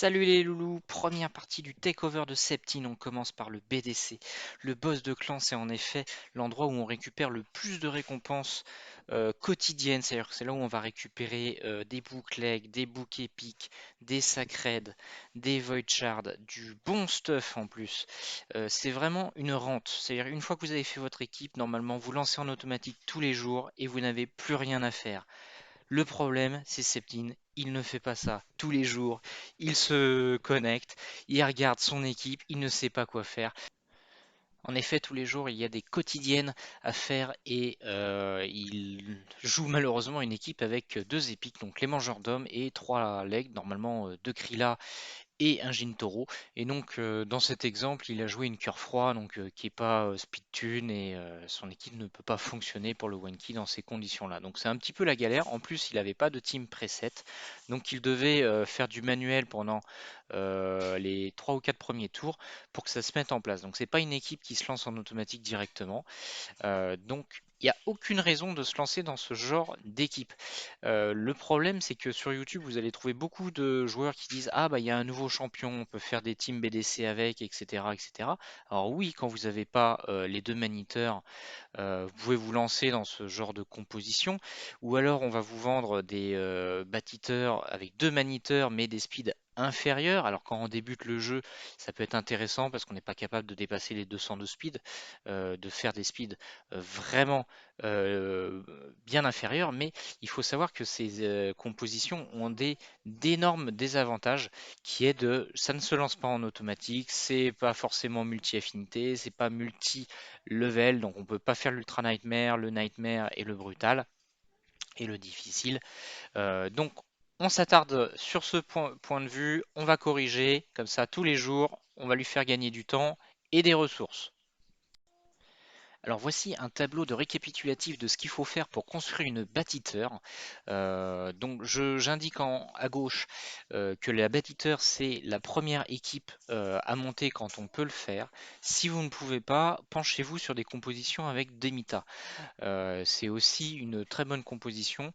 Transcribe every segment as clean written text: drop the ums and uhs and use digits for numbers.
Salut les loulous, première partie du takeover de Septine, on commence par le BDC. Le boss de clan, c'est en effet l'endroit où on récupère le plus de récompenses quotidiennes, c'est-à-dire que c'est là où on va récupérer des bootlegs, des books épiques, des sacreds, des void shards, du bon stuff en plus. C'est vraiment une rente, c'est-à-dire une fois que vous avez fait votre équipe, normalement vous lancez en automatique tous les jours et vous n'avez plus rien à faire. Le problème, c'est Septine, il ne fait pas ça tous les jours. Il se connecte, il regarde son équipe, il ne sait pas quoi faire. En effet, tous les jours, il y a des quotidiennes à faire et il joue malheureusement une équipe avec deux épiques, donc les mangeurs d'hommes et trois legs, normalement deux Krilla et un Jintoro. Et donc, dans cet exemple, il a joué une cœur froid, donc qui est pas speed tune, et son équipe ne peut pas fonctionner pour le one key dans ces conditions-là. Donc, c'est un petit peu la galère. En plus, il n'avait pas de team preset, donc il devait faire du manuel pendant les 3 ou 4 premiers tours pour que ça se mette en place. Donc, c'est pas une équipe qui se lance en automatique directement. Donc, il n'y a aucune raison de se lancer dans ce genre d'équipe. Le problème, c'est que sur YouTube, vous allez trouver beaucoup de joueurs qui disent: ah, bah, il y a un nouveau champion, on peut faire des teams BDC avec, etc. etc. Alors, oui, quand vous n'avez pas les deux maniteurs, vous pouvez vous lancer dans ce genre de composition, ou alors on va vous vendre des bâtiteurs avec deux maniteurs mais des speeds inférieurs. Alors quand on débute le jeu, ça peut être intéressant parce qu'on n'est pas capable de dépasser les 200 de speed, de faire des speeds vraiment euh, bien inférieurs, mais il faut savoir que ces compositions ont d'énormes désavantages qui est de ça ne se lance pas en automatique, c'est pas forcément multi-affinité, c'est pas multi-level, donc on peut pas faire l'Ultra Nightmare, le Nightmare et le Brutal et le difficile. Donc on s'attarde sur ce point de vue, on va corriger comme ça tous les jours, on va lui faire gagner du temps et des ressources. Alors voici un tableau de récapitulatif de ce qu'il faut faire pour construire une bâtiteur. Donc j'indique à gauche que la bâtiteur c'est la première équipe à monter quand on peut le faire. Si vous ne pouvez pas, penchez-vous sur des compositions avec Demita. C'est aussi une très bonne composition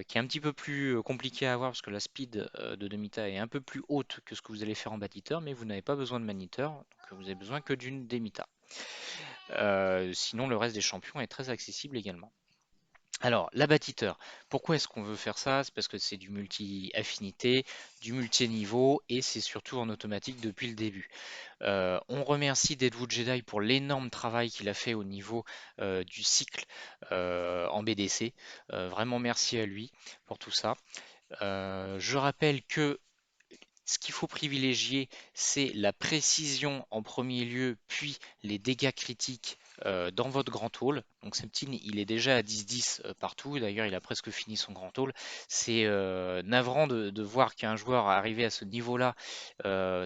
qui est un petit peu plus compliquée à avoir parce que la speed de Demita est un peu plus haute que ce que vous allez faire en bâtiteur, mais vous n'avez pas besoin de maniteur, donc vous avez besoin que d'une Demita. Sinon, le reste des champions est très accessible également. Alors, l'abattiteur, pourquoi est-ce qu'on veut faire ça? C'est parce que c'est du multi-affinité, du multi-niveau et c'est surtout en automatique depuis le début. On remercie Deadwood Jedi pour l'énorme travail qu'il a fait au niveau du cycle en BDC. Vraiment merci à lui pour tout ça. Je rappelle que ce qu'il faut privilégier, c'est la précision en premier lieu, puis les dégâts critiques dans votre grand hall. Donc Septine, il est déjà à 10-10 partout. D'ailleurs, il a presque fini son grand hall. C'est navrant de voir qu'un joueur arrivé à ce niveau-là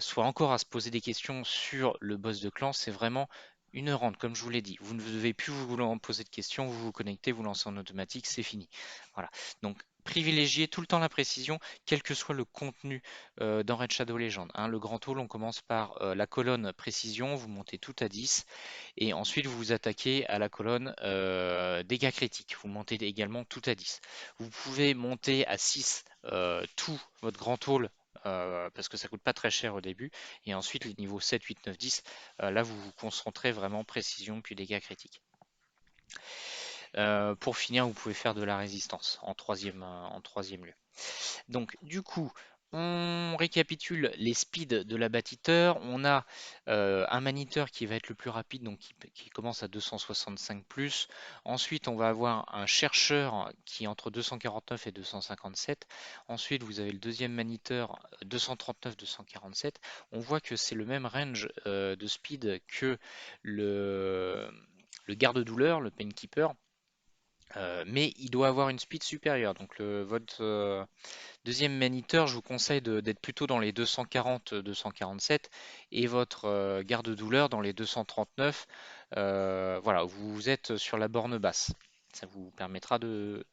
soit encore à se poser des questions sur le boss de clan. C'est vraiment une rente, comme je vous l'ai dit. Vous ne devez plus vous poser de questions, vous vous connectez, vous lancez en automatique, c'est fini. Voilà. Donc privilégiez tout le temps la précision, quel que soit le contenu dans Red Shadow Legends, hein. Le grand hall, on commence par la colonne précision, vous montez tout à 10, et ensuite vous vous attaquez à la colonne dégâts critiques, vous montez également tout à 10. Vous pouvez monter à 6 tout votre grand hall, parce que ça coûte pas très cher au début, et ensuite les niveaux 7, 8, 9, 10, là vous vous concentrez vraiment précision puis dégâts critiques. Pour finir, vous pouvez faire de la résistance en troisième lieu. Donc, du coup, on récapitule les speeds de la bâtiteur. On a un maniteur qui va être le plus rapide, donc qui commence à 265 plus. Ensuite, on va avoir un chercheur qui est entre 249 et 257. Ensuite, vous avez le deuxième maniteur 239-247. On voit que c'est le même range de speed que le, le garde-douleur, le painkeeper. Mais il doit avoir une speed supérieure. Donc votre deuxième maniteur, je vous conseille d'être plutôt dans les 240-247 et votre garde-douleur dans les 239. Voilà, vous êtes sur la borne basse. Ça vous permettra de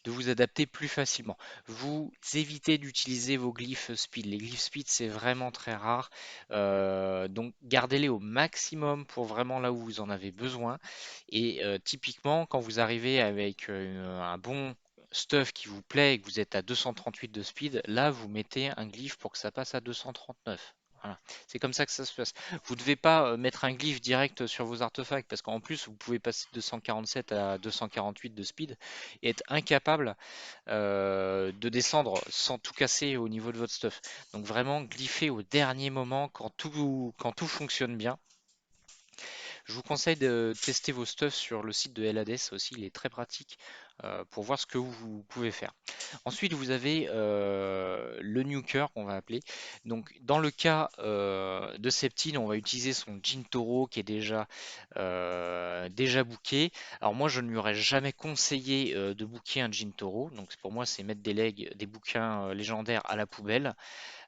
vous adapter plus facilement. Vous évitez d'utiliser vos glyphes speed. Les glyphes speed, c'est vraiment très rare. Donc gardez-les au maximum pour vraiment là où vous en avez besoin. Et typiquement, quand vous arrivez avec un bon stuff qui vous plaît et que vous êtes à 238 de speed, là vous mettez un glyphe pour que ça passe à 239. Voilà, c'est comme ça que ça se passe. Vous ne devez pas mettre un glyphe direct sur vos artefacts parce qu'en plus vous pouvez passer de 247 à 248 de speed et être incapable de descendre sans tout casser au niveau de votre stuff. Donc vraiment glypher au dernier moment quand tout fonctionne bien. Je vous conseille de tester vos stuffs sur le site de LADS aussi, il est très pratique pour voir ce que vous pouvez faire. Ensuite, vous avez le nuker qu'on va appeler. Donc, dans le cas de Septine, on va utiliser son Jintoro qui est déjà booké. Alors moi, je ne lui aurais jamais conseillé de booker un Jintoro. Donc pour moi, c'est mettre des bouquins légendaires à la poubelle.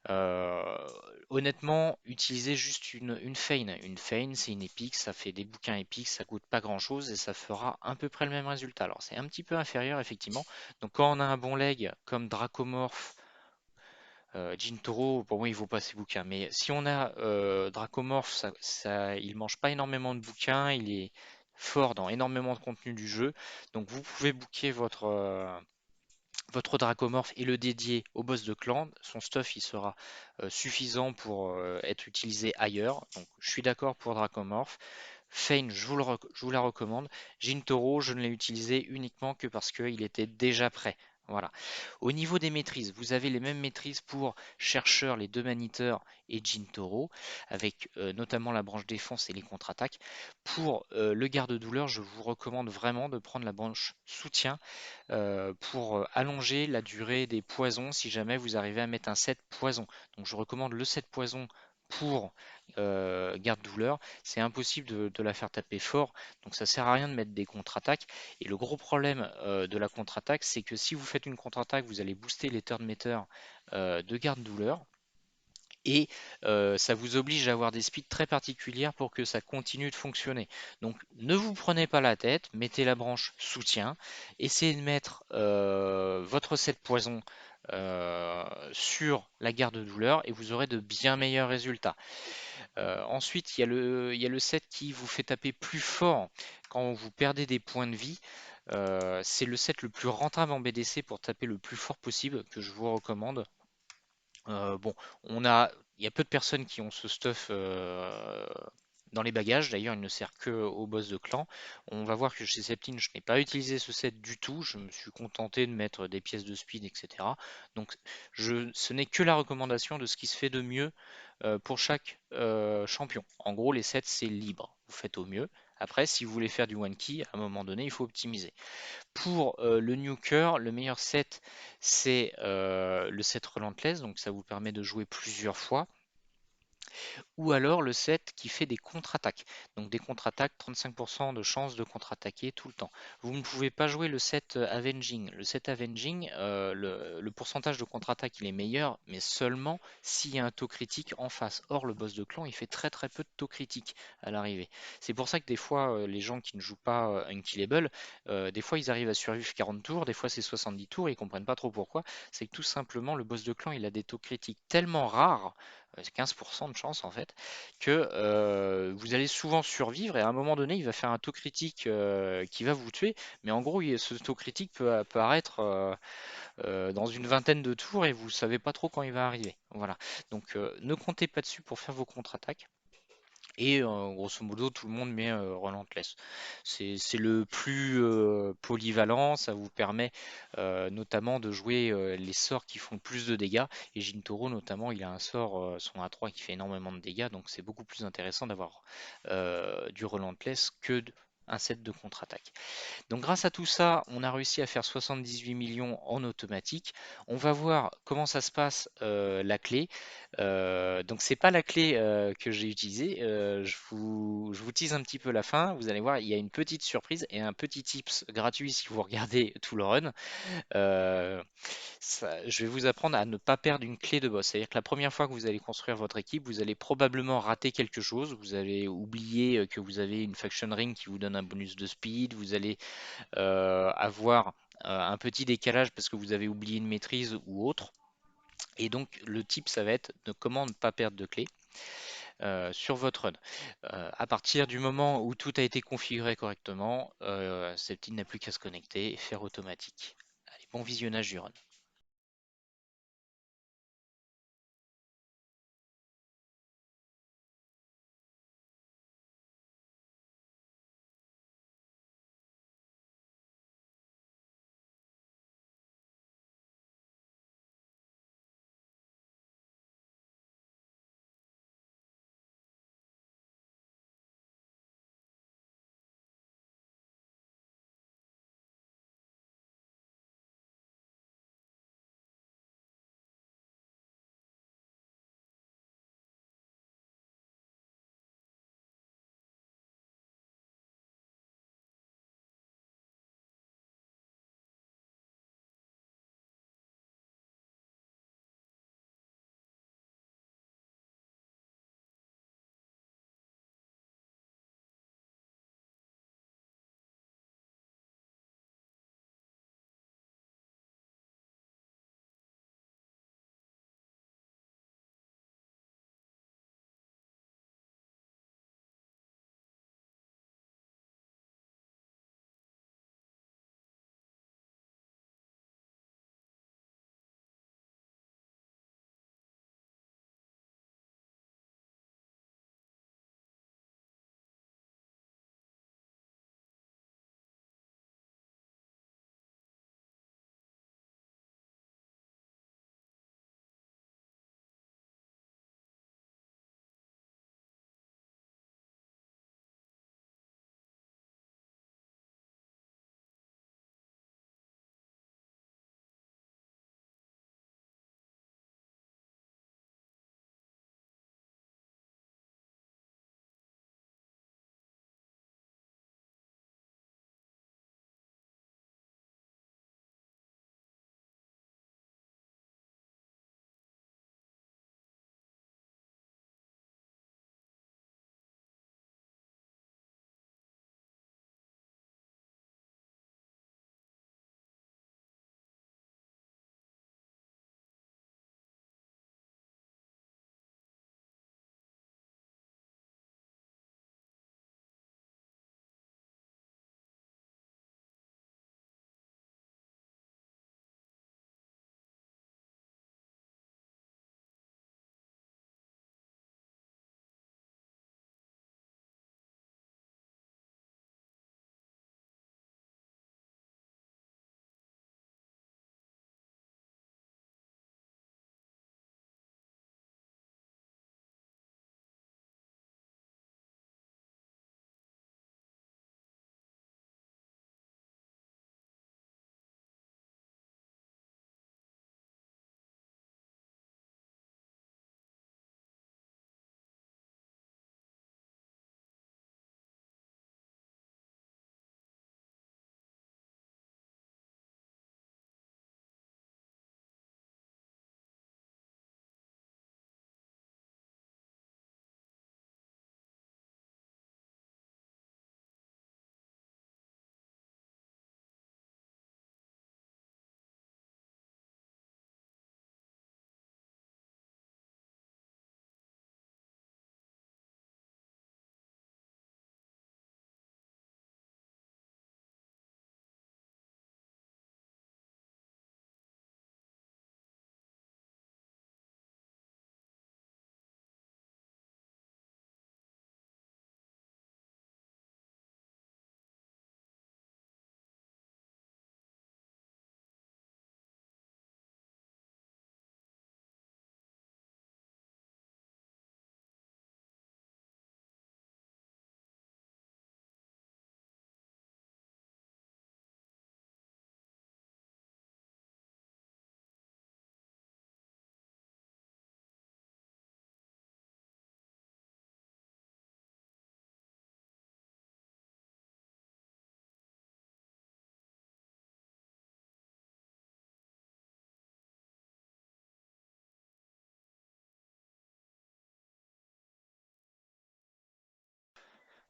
Euh, Honnêtement, utiliser juste une Feign. Une Feign, c'est une épique, ça fait des bouquins épiques, ça coûte pas grand-chose et ça fera à peu près le même résultat. Alors c'est un petit peu inférieur effectivement. Donc quand on a un bon leg comme Dracomorph, Jintoro, pour moi il vaut pas ses bouquins. Mais si on a Dracomorph, il mange pas énormément de bouquins, il est fort dans énormément de contenu du jeu. Donc vous pouvez booker votre Dracomorph et le dédier au boss de clan, son stuff il sera suffisant pour être utilisé ailleurs. Donc je suis d'accord pour Dracomorph. Fein, je vous la recommande. Jintoro, je ne l'ai utilisé uniquement que parce qu'il était déjà prêt. Voilà. Au niveau des maîtrises, vous avez les mêmes maîtrises pour Chercheur, les deux maniteurs et Jintoro, avec notamment la branche défense et les contre-attaques. Pour le garde-douleur, je vous recommande vraiment de prendre la branche soutien pour allonger la durée des poisons si jamais vous arrivez à mettre un set poison. Donc je recommande le set poison pour garde-douleur. C'est impossible de la faire taper fort, donc ça sert à rien de mettre des contre-attaques. Et le gros problème de la contre-attaque, c'est que si vous faites une contre-attaque, vous allez booster les turn meter de garde-douleur et ça vous oblige à avoir des speeds très particulières pour que ça continue de fonctionner. Donc ne vous prenez pas la tête, mettez la branche soutien, essayez de mettre votre set poison sur la garde douleur et vous aurez de bien meilleurs résultats. Ensuite, il y a le set qui vous fait taper plus fort quand vous perdez des points de vie. C'est le set le plus rentable en BDC pour taper le plus fort possible que je vous recommande. Bon, il y a peu de personnes qui ont ce stuff dans les bagages. D'ailleurs, il ne sert que au boss de clan. On va voir que chez Septine, je n'ai pas utilisé ce set du tout. Je me suis contenté de mettre des pièces de speed, etc. Donc, ce n'est que la recommandation de ce qui se fait de mieux pour chaque champion. En gros, les sets, c'est libre. Vous faites au mieux. Après, si vous voulez faire du one key, à un moment donné, il faut optimiser. Pour le nuker, le meilleur set, c'est le set Relentless, donc ça vous permet de jouer plusieurs fois ou alors le set qui fait des contre-attaques. Donc des contre-attaques, 35% de chance de contre-attaquer tout le temps. Vous ne pouvez pas jouer le set Avenging. Le set Avenging, le pourcentage de contre-attaque il est meilleur, mais seulement s'il y a un taux critique en face. Or le boss de clan il fait très très peu de taux critique à l'arrivée. C'est pour ça que des fois les gens qui ne jouent pas Unkillable, des fois ils arrivent à survivre 40 tours, des fois c'est 70 tours, ils comprennent pas trop pourquoi. C'est que tout simplement le boss de clan il a des taux critiques tellement rares, c'est 15% de chance en fait, que vous allez souvent survivre et à un moment donné, il va faire un taux critique qui va vous tuer. Mais en gros, ce taux critique peut apparaître dans une vingtaine de tours et vous savez pas trop quand il va arriver. Voilà. Donc ne comptez pas dessus pour faire vos contre-attaques. Et grosso modo, tout le monde met Relentless. C'est le plus polyvalent, ça vous permet notamment de jouer les sorts qui font le plus de dégâts. Et Jintoro, notamment, il a un sort, son A3, qui fait énormément de dégâts, donc c'est beaucoup plus intéressant d'avoir du Relentless que un set de contre-attaque. Donc grâce à tout ça, on a réussi à faire 78 millions en automatique. On va voir comment ça se passe la clé. Donc c'est pas la clé que j'ai utilisée. Je vous tease un petit peu la fin. Vous allez voir, il y a une petite surprise et un petit tips gratuit si vous regardez tout le run. Euh, je vais vous apprendre à ne pas perdre une clé de boss. C'est-à-dire que la première fois que vous allez construire votre équipe, vous allez probablement rater quelque chose. Vous allez oublier que vous avez une faction ring qui vous donne un bonus de speed. Vous allez avoir un petit décalage parce que vous avez oublié une maîtrise ou autre. Et donc le type, ça va être de comment ne pas perdre de clé sur votre run. À partir du moment où tout a été configuré correctement, Septine n'a plus qu'à se connecter et faire automatique. Bon visionnage du run.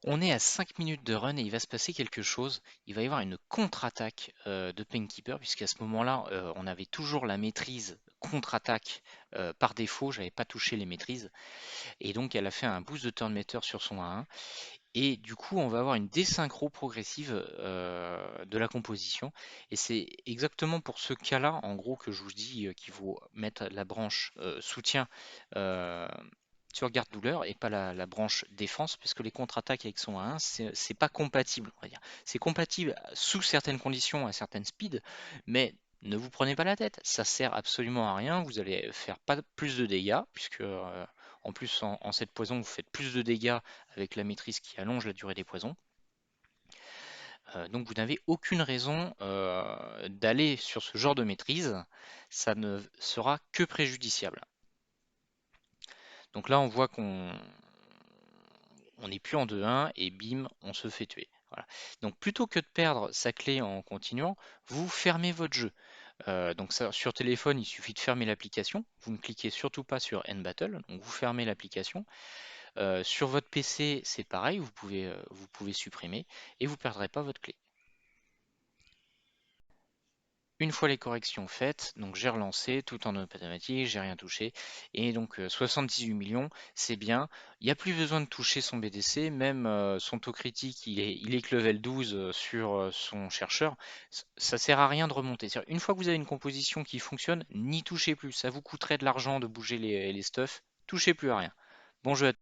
On est à 5 minutes de run et il va se passer quelque chose. Il va y avoir une contre-attaque de Painkeeper, puisqu'à ce moment-là, on avait toujours la maîtrise contre-attaque par défaut. J'avais pas touché les maîtrises. Et donc, elle a fait un boost de turn meter sur son 1-1. Et du coup, on va avoir une désynchro progressive de la composition. Et c'est exactement pour ce cas-là, en gros, que je vous dis qu'il faut mettre la branche soutien euh, sur garde-douleur et pas la branche défense, parce que les contre-attaques avec son 1 c'est pas compatible, on va dire. C'est compatible sous certaines conditions, à certaines speeds, mais ne vous prenez pas la tête, ça sert absolument à rien. Vous allez faire pas plus de dégâts, puisque en plus en 7 poisons, vous faites plus de dégâts avec la maîtrise qui allonge la durée des poisons. Donc vous n'avez aucune raison d'aller sur ce genre de maîtrise, ça ne sera que préjudiciable. Donc là, on voit qu'on n'est plus en 2-1 et bim, on se fait tuer. Voilà. Donc plutôt que de perdre sa clé en continuant, vous fermez votre jeu. Donc ça, sur téléphone, il suffit de fermer l'application. Vous ne cliquez surtout pas sur End Battle, donc vous fermez l'application. Sur votre PC, c'est pareil, vous pouvez supprimer et vous ne perdrez pas votre clé. Une fois les corrections faites, donc j'ai relancé tout en automatique, j'ai rien touché. Et donc 78 millions, c'est bien. Il n'y a plus besoin de toucher son BDC, même son taux critique, il est que level 12 sur son chercheur. Ça sert à rien de remonter. Une fois que vous avez une composition qui fonctionne, n'y touchez plus. Ça vous coûterait de l'argent de bouger les stuffs. Touchez plus à rien. Bon jeu à